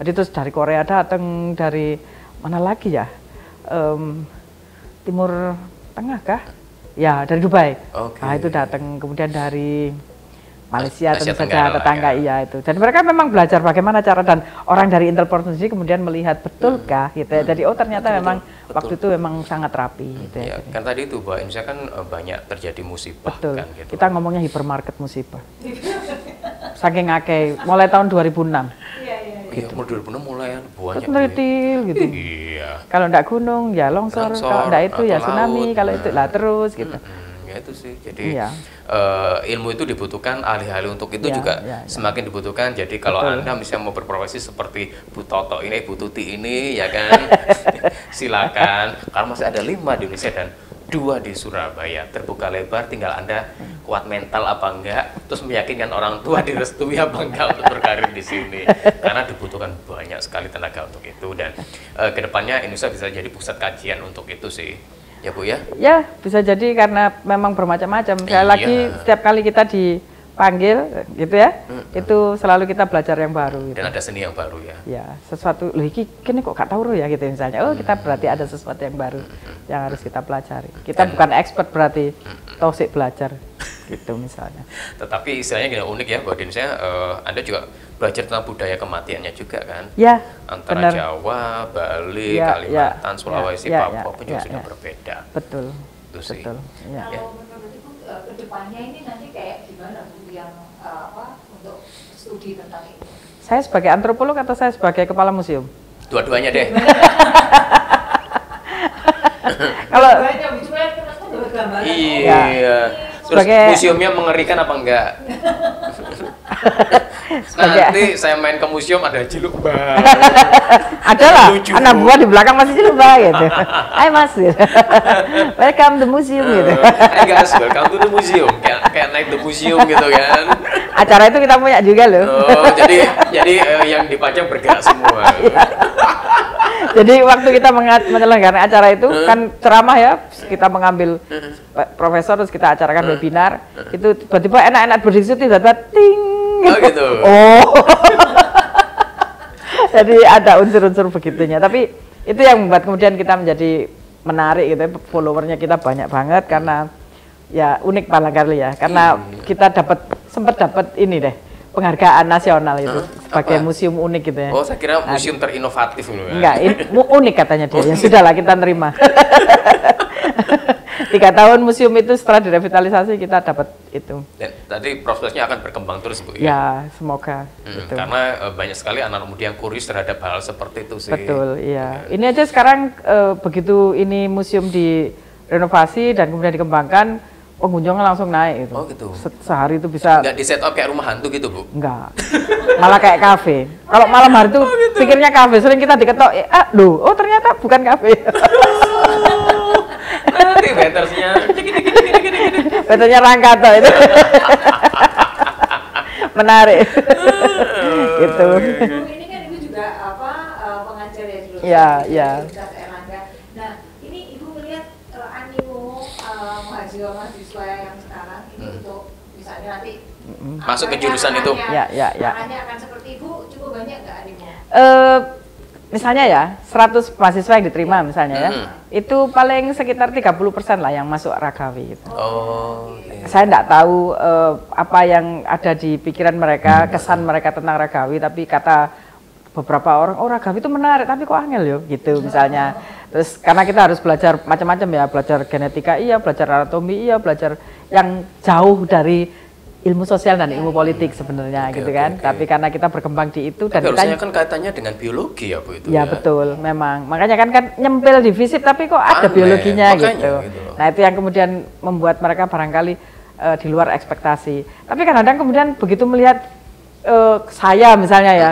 Jadi terus dari Korea datang, dari mana lagi ya? Timur Tengah kah? Ya, dari Dubai. Nah, itu datang, kemudian dari Malaysia tentu saja, tetangga ya. Itu. Dan mereka memang belajar bagaimana cara, dan orang dari Interpol sendiri kemudian melihat betulkah gitu ya. Jadi ternyata memang waktu itu memang sangat rapi gitu ya. Kan tadi itu Mbak Indonesia kan banyak terjadi musibah kan gitu. Kita ngomongnya hypermarket musibah. Saking akeh mulai tahun 2006. Iya, mulai 2006 mulai banyak. Meritil gitu. Iya. Kalau enggak gunung ya longsor, kalau enggak itu ya tsunami, kalau itu lah terus gitu. Ya itu sih. Jadi ilmu itu dibutuhkan, ahli-ahli untuk itu juga semakin dibutuhkan. Jadi kalau Anda misalnya mau berprofesi seperti Bu Toto ini, Bu Tuti ini ya kan, silakan. Karena masih ada 5 di Indonesia dan 2 di Surabaya, terbuka lebar, tinggal Anda kuat mental apa enggak, terus meyakinkan orang tua, direstui apa enggak untuk berkarir di sini, karena dibutuhkan banyak sekali tenaga untuk itu, dan kedepannya Indonesia bisa jadi pusat kajian untuk itu sih. ya Bu ya? Ya, bisa jadi karena memang bermacam-macam. Sekali lagi setiap kali kita dipanggil gitu ya, itu selalu kita belajar yang baru gitu. Dan ada seni yang baru ya? Ya, sesuatu, loh ini kok gak tahu ya gitu misalnya. Oh, kita berarti ada sesuatu yang baru yang harus kita pelajari. Kita bukan expert berarti, toksik belajar gitu misalnya. Tetapi istilahnya gini, unik ya Bu Adin, Anda juga belajar tentang budaya kematiannya juga kan? Ya, antara benar. Jawa, Bali, Ya, Kalimantan, ya, Sulawesi, ya, Papua pun juga ya, sudah ya. berbeda. Betul, Itu sih. betul. Ya. Kalau menurut Ibu kedepannya ini nanti kayak gimana Bu yang untuk studi tentang ini? Saya sebagai antropolog atau saya sebagai kepala museum? Dua-duanya deh. Kalau banyak cuma kan dapat gambaran. Iya. Terus Sebagai- museumnya mengerikan apa enggak? Sebagai- Nanti saya main ke museum ada ciluk bang. ada lah, Lucu. anak buah di belakang masih lupa gitu. Hai mas, gitu. Welcome to museum gitu. Hey guys, welcome to the museum. Kayak naik the museum gitu kan. Acara itu kita punya juga loh. Oh, jadi yang dipajang bergerak semua. Jadi waktu kita menyelenggarakan acara itu kan ceramah ya, kita mengambil profesor terus kita acarakan webinar, itu tiba-tiba enak-enak berdiskusi tiba-tiba ting. Oh gitu. Oh. Jadi ada unsur-unsur begitunya, tapi itu yang membuat kemudian kita menjadi menarik gitu, followernya kita banyak banget karena ya unik barangkali ya, karena kita sempat dapat ini deh, penghargaan nasional itu sebagai apa? museum unik gitu ya. Oh, saya kira museum terinovatif loh ya. Enggak, unik katanya dia. Ya sudahlah kita terima. 3 tahun museum itu setelah direvitalisasi kita dapat itu. Dan tadi prosesnya akan berkembang terus Bu ya. Ya, semoga. Gitu. Karena banyak sekali anak muda yang kurios terhadap hal seperti itu sih. Betul, iya. Ini aja sekarang begitu ini museum direnovasi dan kemudian dikembangkan, pengunjungnya langsung naik itu. Oh gitu. Sehari itu bisa Nggak di set up kayak rumah hantu gitu Bu? enggak. Malah kayak kafe. Kalau malam hari itu pikirnya kafe, sering kita diketok, oh ternyata bukan kafe. Nanti waitersnya Betulnya Rangkato itu. Menarik. Gitu. Bu, ini kan Ibu juga pengajar ya dulu. Iya, iya. Universitas Erlangga. Nah, ini Ibu melihat animo mahasiswa yang sekarang ini untuk misalnya nanti masuk ke jurusan itu. Ya. Makanya akan seperti Ibu cukup banyak nggak animo? Misalnya ya, 100 mahasiswa yang diterima misalnya ya, itu paling sekitar 30% lah yang masuk Ragawi gitu. Oh. Iya. Saya enggak tahu apa yang ada di pikiran mereka, kesan mereka tentang Ragawi, tapi kata beberapa orang, oh Ragawi itu menarik, tapi kok angel yo gitu misalnya. Terus karena kita harus belajar macam-macam ya, belajar genetika iya, belajar anatomi iya, belajar yang jauh dari ilmu sosial dan ilmu politik sebenarnya gitu kan. Tapi karena kita berkembang di itu dan Tapi kita harusnya kan kaitannya dengan biologi ya Bu itu ya betul, memang. Makanya kan nyempil di FISIP tapi kok ada Aneh, biologinya makanya gitu. gitu loh. Nah itu yang kemudian membuat mereka barangkali di luar ekspektasi. Tapi kadang-kadang kemudian begitu melihat saya misalnya ya,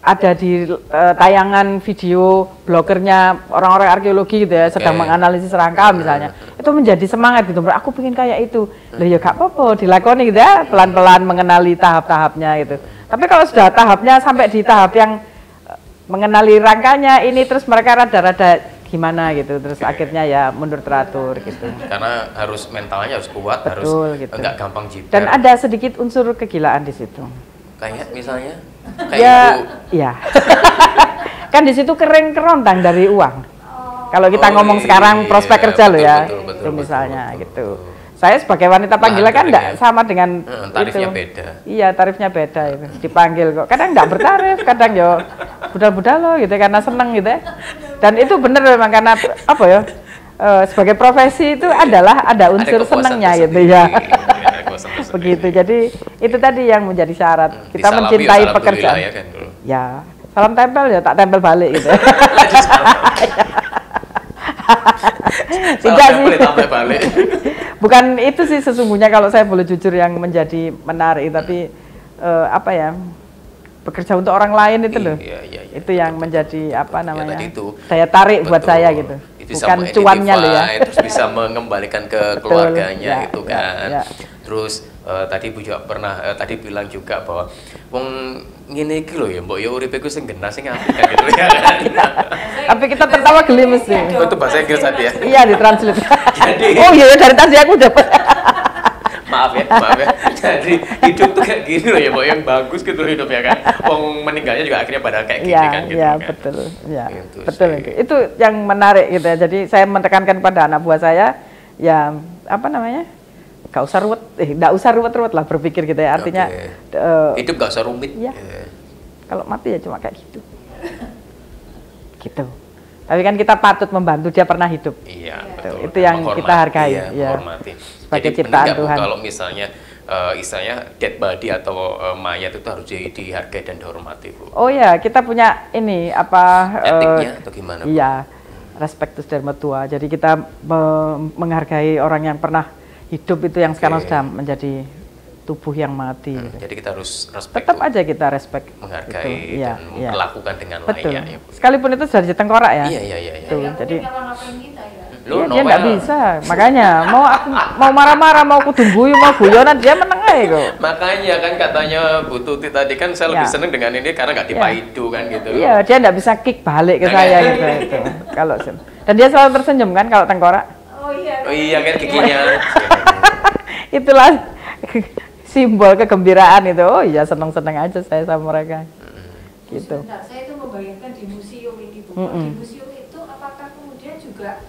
ada di tayangan video blogernya orang-orang arkeologi gitu ya, sedang menganalisis rangka misalnya, itu menjadi semangat gitu. Aku pengen kayak itu. Lah ya gak apa-apa, dilakoni gitu ya, pelan-pelan mengenali tahap-tahapnya gitu. Tapi kalau sudah tahapnya sampai di tahap yang mengenali rangkanya ini, terus mereka rada-rada gimana gitu, terus akhirnya ya mundur teratur gitu. Karena harus mentalnya harus kuat, Betul, harus gitu. enggak gampang jiper. Dan ada sedikit unsur kegilaan di situ. Kayak misalnya kayak Ya, Ibu. iya. Kan di situ kering kerontang dari uang. Kalau kita ngomong sekarang prospek kerja loh ya, betul, itu misalnya betul. gitu. Saya sebagai wanita panggilan kan enggak sama dengan tarifnya itu. beda. Iya, tarifnya beda itu. Dipanggil kok. Kadang enggak bertarif, kadang yo budal-budal loh gitu karena seneng gitu ya. Dan itu bener memang karena apa ya? Sebagai profesi itu adalah ada unsur senengnya gitu ya. Begitu. Jadi itu tadi yang menjadi syarat. Kita mencintai pekerjaan. Ya, kan, dulu. Ya, salam tempel ya tak tempel balik gitu. Tidak sih. Balik. Bukan itu sih sesungguhnya kalau saya boleh jujur yang menjadi menarik, tapi apa ya? Bekerja untuk orang lain itu loh. Iya, itu yang menjadi apa namanya? tadi itu. Daya tarik buat saya gitu. Itu Bukan cuannya loh ya. Terus bisa mengembalikan ke keluarganya Ya, itu ya, kan. ya. Terus tadi Bu juga pernah tadi bilang juga bahwa wong ngene iki lho ya mbok ya uripe ku sing genah sing apik kan gitu ya. Tapi kita tertawa geli mesti. Oh, itu bahasa Inggris tadi ya. Iya, ditranslate. Jadi Oh iya, dari tadi aku dapat. maaf ya. Jadi hidup tuh kayak gini loh ya, Mbak, yang bagus gitu loh hidupnya kan. Wong meninggalnya juga akhirnya pada kayak gini kan gitu ya, kan. Betul. Ya, Gitu betul. sih. Itu yang menarik gitu ya. Jadi saya menekankan pada anak buah saya, ya apa namanya? Gak usah ruwet, gak usah ruwet-ruwet lah berpikir gitu ya. Artinya hidup gak usah rumit. Iya. Kalau mati ya cuma kayak gitu. Gitu. Tapi kan kita patut membantu dia pernah hidup. Iya, Gitu. betul. Itu yang kita hargai. Ya, Ya. menghormati. Sebagai Jadi ciptaan penting nggak, Bu, Tuhan. kalau misalnya istilahnya dead body atau mayat itu harus dihargai dan dihormati, Bu. Oh ya, kita punya ini apa? Etiknya atau gimana, Bu? Iya, respectus dharma tua. Jadi kita menghargai orang yang pernah hidup itu yang sekarang sudah menjadi tubuh yang mati. Gitu. Jadi kita harus respect, Tetap Bu, aja kita respect. menghargai Gitu. Iya, dan iya. melakukan dengan Betul. layak ya, Bu. Sekalipun itu sudah di tengkorak ya. Iya. Tuh, Nggak jadi mungkin ngapa-ngapain kita ya. iya, dia nggak bisa. Makanya mau marah-marah, mau kudungguyu, mau guyonan dia meneng aja kok. Makanya kan katanya Bu Tuti tadi kan saya lebih Ya. seneng dengan ini karena nggak dipaidu kan gitu. Iya, dia nggak bisa kick balik ke saya gitu. Itu. Kalau dan dia selalu tersenyum kan kalau tengkorak. Oh iya. Oh iya kan giginya. Itulah simbol kegembiraan itu. Oh iya, seneng-seneng aja saya sama mereka. Gitu. Sebentar, saya itu membayangkan di museum ini, Bu. Di museum itu apakah kemudian juga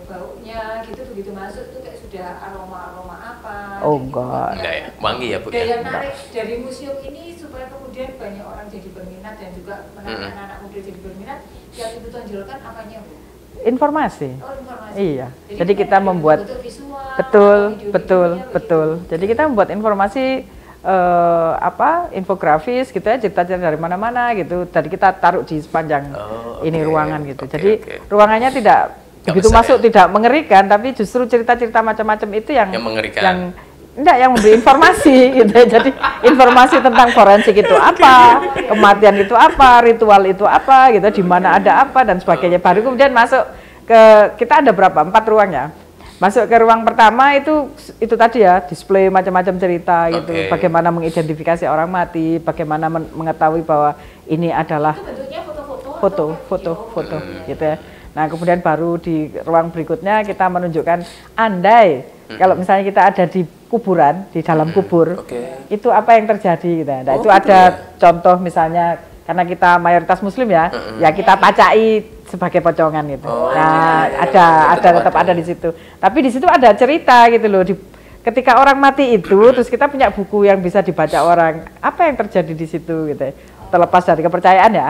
baunya gitu begitu masuk tuh kayak sudah aroma apa? Oh, gitu. enggak. Enggak ya, wangi ya, Bu ya. Daya tarik dari museum ini supaya kemudian banyak orang jadi berminat dan juga menarik anak-anak muda jadi berminat. Yang Ibu tonjolkan apanya, Bu? Informasi. Oh, informasi. Iya. Jadi kita ada membuat bentuk visual, betul. video-videonya Betul. begitu. Jadi kita membuat informasi infografis gitu ya, cerita-cerita dari mana-mana gitu. Tadi kita taruh di sepanjang ini ruangan gitu. Jadi ruangannya tidak begitu besar masuk ya? tidak mengerikan, tapi justru cerita-cerita macam-macam itu yang mengerikan. yang memberi informasi gitu ya. Jadi informasi tentang forensik itu apa, kematian itu apa, ritual itu apa gitu, di mana ada apa dan sebagainya. Baru kemudian masuk ke kita ada berapa? 4 ruang ya. Masuk ke ruang pertama itu tadi ya, display macam-macam cerita gitu. Bagaimana mengidentifikasi orang mati, bagaimana mengetahui bahwa ini adalah Itu bentuknya foto-foto. gitu ya. Nah, kemudian baru di ruang berikutnya kita menunjukkan andai kalau misalnya kita ada di kuburan, di dalam kubur, itu apa yang terjadi gitu. Nah, itu ada contoh misalnya karena kita mayoritas muslim ya, ya kita pacai sebagai pocongan gitu. Nah, ada tetap ada di situ. Tapi di situ ada cerita gitu loh. Ketika orang mati itu, terus kita punya buku yang bisa dibaca orang. Apa yang terjadi di situ gitu. Terlepas dari kepercayaan ya.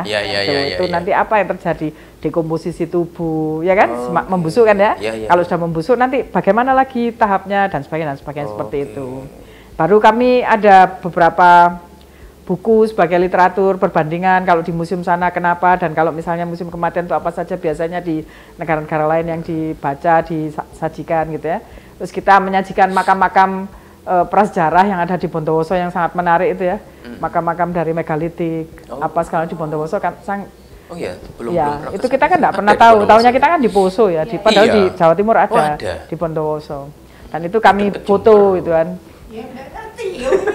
Itu nanti apa yang terjadi, dekomposisi tubuh, ya kan, membusuk kan ya. Kalau sudah membusuk nanti bagaimana lagi tahapnya dan sebagainya seperti itu. Baru kami ada beberapa buku sebagai literatur perbandingan kalau di museum sana kenapa dan kalau misalnya museum kematian itu apa saja biasanya di negara-negara lain yang dibaca, disajikan gitu ya. Terus kita menyajikan makam-makam prasejarah yang ada di Bondowoso yang sangat menarik itu ya. Makam-makam dari megalitik apa sekarang di Bondowoso kan Oh iya, belum itu kita kan tidak pernah tahu. Tahunya kita kan di Poso ya, padahal di Jawa Timur ada. Di Bondowoso. Dan itu kami foto gitu kan.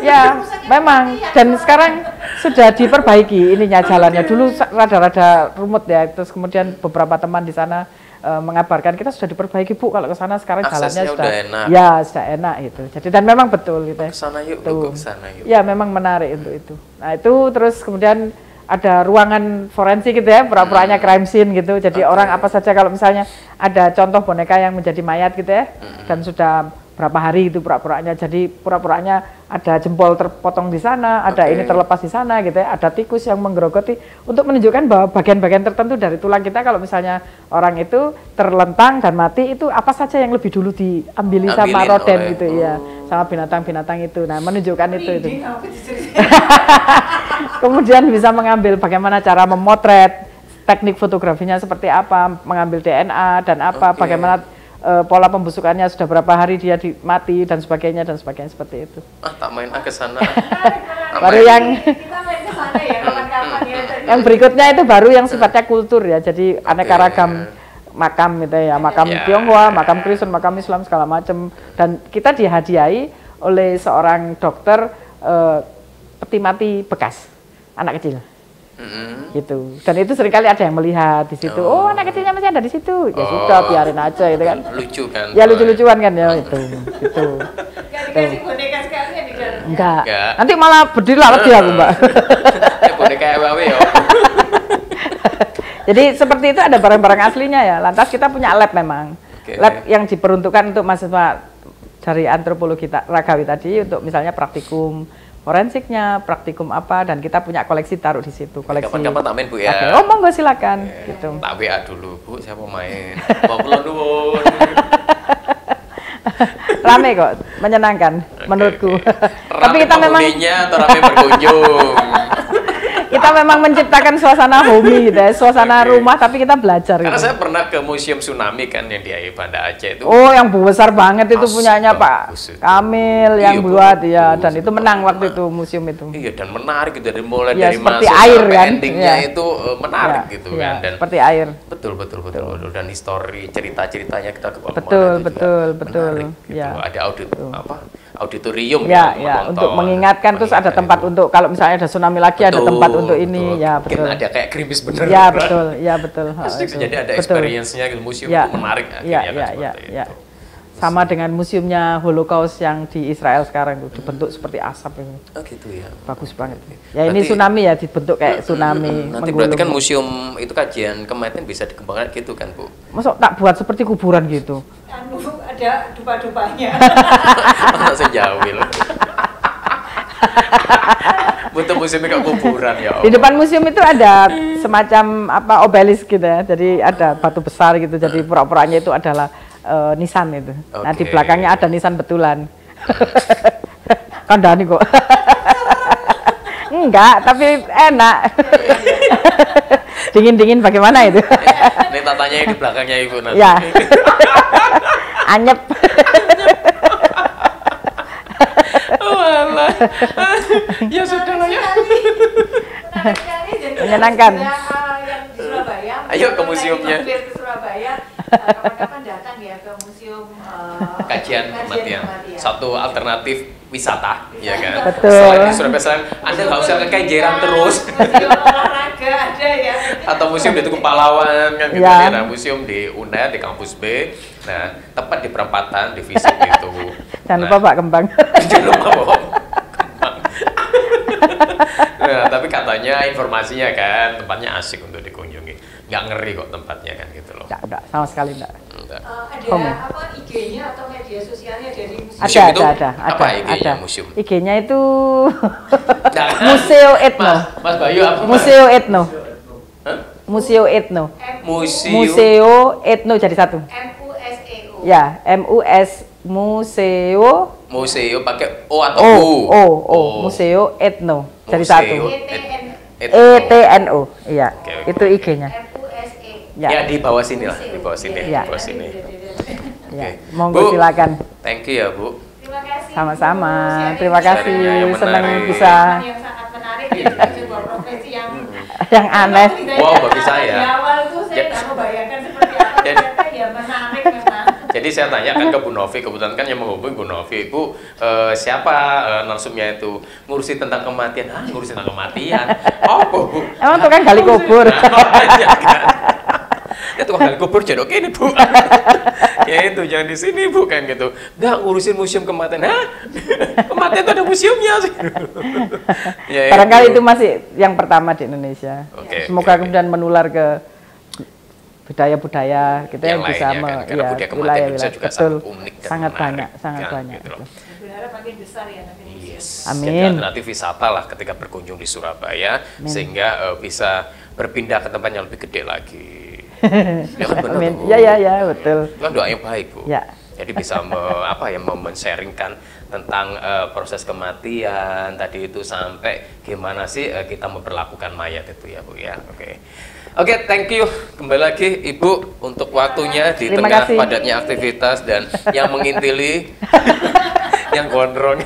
Ya, memang. Dan sekarang sudah diperbaiki ininya jalannya. Dulu rada-rada rumit ya. Terus kemudian beberapa teman di sana mengabarkan kita sudah diperbaiki Bu. Kalau ke sana sekarang jalannya sudah enak. Ya, sudah enak itu. Jadi dan memang betul gitu ya. Kesana yuk, kesana yuk. Ya, memang menarik untuk itu. Nah, itu terus kemudian ada ruangan forensik gitu ya, pura-puranya crime scene gitu. Jadi orang apa saja kalau misalnya ada contoh boneka yang menjadi mayat gitu ya, dan sudah berapa hari itu pura-puranya. Jadi pura-puranya ada jempol terpotong di sana, ada ini terlepas di sana gitu ya, ada tikus yang menggerogoti untuk menunjukkan bahwa bagian-bagian tertentu dari tulang kita kalau misalnya orang itu terlentang dan mati itu apa saja yang lebih dulu diambil sama roden gitu ya, sama binatang-binatang itu. Nah, menunjukkan itu. Kemudian bisa mengambil bagaimana cara memotret, teknik fotografinya seperti apa, mengambil DNA dan apa, bagaimana pola pembusukannya sudah berapa hari dia mati dan sebagainya seperti itu. Tak main ke sana. Baru yang Kita main ke sana ya kapan-kapan ya. yang berikutnya itu baru yang sifatnya kultur ya. Jadi aneka ragam makam gitu ya, makam Tionghoa, makam Kristen, makam Islam segala macam. Dan kita dihadiahi oleh seorang dokter peti mati bekas anak kecil. Gitu. Dan itu seringkali ada yang melihat di situ. Oh, anak kecilnya masih ada di situ. Ya sudah, biarin aja gitu kan. Lucu kan. Ya lucu-lucuan kan ya itu. Gitu. Nggak dikasih boneka sekalian di dalam. Enggak. Nanti malah berdiri lagi aku, Mbak. Boneka ewe ya. Jadi seperti itu ada barang-barang aslinya ya. Lantas kita punya lab memang. Lab yang diperuntukkan untuk mahasiswa dari antropologi Ragawi tadi untuk misalnya praktikum forensiknya, praktikum apa, dan kita punya koleksi taruh di situ. Koleksi. Kapan-kapan tak main Bu ya. Oh monggo silakan. Gitu. Tak WA dulu Bu, saya mau main. Mau pulang dulu. Rame kok, menyenangkan menurutku. Tapi kita memang atau rame berkunjung. Kita memang menciptakan suasana homey gitu ya, suasana rumah, tapi kita belajar. Karena gitu. saya pernah ke Museum Tsunami kan yang di Banda Aceh itu. Oh, yang besar banget itu punyanya Pak itu. Kamil yang buat ya, dan itu menang waktu itu museum itu. Iya, dan menarik gitu dari mulai Ya, dari seperti masuk air sampai kan. endingnya Ya. itu menarik Ya, gitu ya, kan, dan seperti air. betul dan histori cerita-ceritanya kita ke Betul. gitu. Ya. Ada auditorium Ya, yang ya, menonton, untuk mengingatkan terus ada tempat itu. untuk kalau misalnya ada tsunami lagi ada tempat untuk ini, ya Mungkin betul. ada kayak krimis bener. Ya betul, ya betul. Asik sih, jadi ada Betul. experience-nya gitu, museum Ya, itu menarik ya, akhirnya ya, kan ya, seperti ya. itu. Sama dengan museumnya Holocaust yang di Israel sekarang itu dibentuk seperti asap ini. Oh gitu ya. Bagus banget. Ya ini Berarti- tsunami ya dibentuk kayak tsunami. Nanti berarti kan museum itu kajian kematian bisa dikembangkan gitu kan Bu? Masuk tak buat seperti kuburan gitu. Anu, ada dupa-dupanya. Anak sejawil. Butuh museum kayak kuburan ya. Di depan museum itu ada semacam apa obelisk gitu ya. Jadi ada batu besar gitu. Jadi pura-puranya itu adalah nisan itu. Nah di Oke. belakangnya ada nisan betulan. Kandani kok. Enggak, tapi enak. Dingin-dingin bagaimana itu? Ini tatanya yang di belakangnya Ibu nanti. Ya. Anyep. Oh, alah. Ya sudah lah ya. Menarik sekali. Jadi Menyenangkan. yang di Surabaya. Ayo ke museumnya. Mampir ke Surabaya. Kapan-kapan datang ya ke museum Kajian kematian. Satu alternatif wisata, ya kan? Betul. Selain di Surabaya, selain Anda nggak usah ke Kenjeran terus. Museum olahraga ada ya. Atau museum di Tugu Pahlawan kan gitu Ya. ya. Nah, museum di UNER di kampus B. Nah, tepat di perempatan di Visip itu. Jangan lupa Pak Kembang. Jangan lupa bawa kembang. Nah, tapi katanya informasinya kan tempatnya asik untuk dikunjungi. Nggak ngeri kok tempatnya kan gitu loh. Enggak, sama sekali enggak. Enggak. Ada apa IG-nya atau media sosialnya dari museum? Museum itu ada, apa IG-nya, ada. museum? IG-nya itu Nah, Museo Etno. Mas Bayu apa? Mas? Museo Etno. Hah? Museo Etno. Museum. Museo Etno jadi satu. MUSEO. Ya, MUS Museo Museum pakai O atau O U? O Museo Etno jadi Museo. satu. ETNO. Iya, Oke, itu IG-nya. MUSE. Ya, di bawah sini lah, di bawah sini, Ya. di bawah sini. Ya, Oke. monggo Bu, silakan. Thank you ya, Bu. Terima kasih. Sama-sama. Bu. Terima kasih. Sharingnya yang Senang menarik. bisa Yang sangat menarik ya, sebuah profesi yang yang aneh. Wow, bagi saya. Di awal tuh saya nggak membayangkan seperti apa, ternyata ya menarik memang. Jadi saya tanyakan ke Bu Novi, kebetulan kan yang menghubungi Bu Novi, Bu, siapa narsumnya itu? Ngurusi tentang kematian. Ah, ngurusi tentang kematian. Oh, Bu. Emang tukang gali kubur. Iya kan? Ya tukang gali kubur jodoh ini, Bu. Ya itu, jangan di sini, Bu, kan gitu. Nggak ngurusin museum kematian. Hah? Kematian itu ada museumnya sih. Ya, Barangkali itu masih yang pertama di Indonesia. Oke, Semoga oke. kemudian menular ke budaya-budaya kita yang bisa lainnya kan, karena budaya kematian Indonesia juga betul, sangat unik dan sangat menarik, banyak, sangat kan, banyak. gitu loh. betul. Berharap makin besar ya nanti. Yes. Amin. Jadi alternatif wisata lah ketika berkunjung di Surabaya, sehingga bisa berpindah ke tempat yang lebih gede lagi. Ya kan benar, Amin. Bu. Ya, betul. Itu kan doa yang baik, Bu. Ya. Jadi bisa men-sharingkan tentang proses kematian tadi itu sampai gimana sih kita memperlakukan mayat itu ya, Bu ya. Oke, thank you. Kembali lagi Ibu untuk waktunya di Terima tengah kasih. padatnya aktivitas dan yang mengintili yang gondrong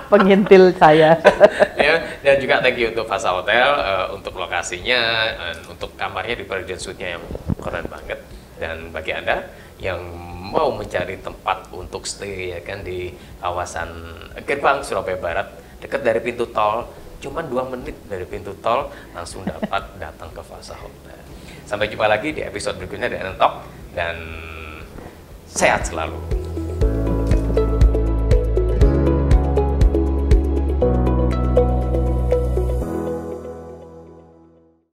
Pengintil saya. ya, dan juga Ya, thank you untuk Fasa Hotel, untuk lokasinya, untuk kamarnya di Paradise Suite-nya yang keren banget. Dan bagi Anda yang mau mencari tempat untuk stay ya kan di kawasan Gerbang Surabaya Barat, dekat dari pintu tol, cuman 2 menit dari pintu tol langsung dapat datang ke Fasa Hotel. Sampai jumpa lagi di episode berikutnya dari Talk dan sehat selalu.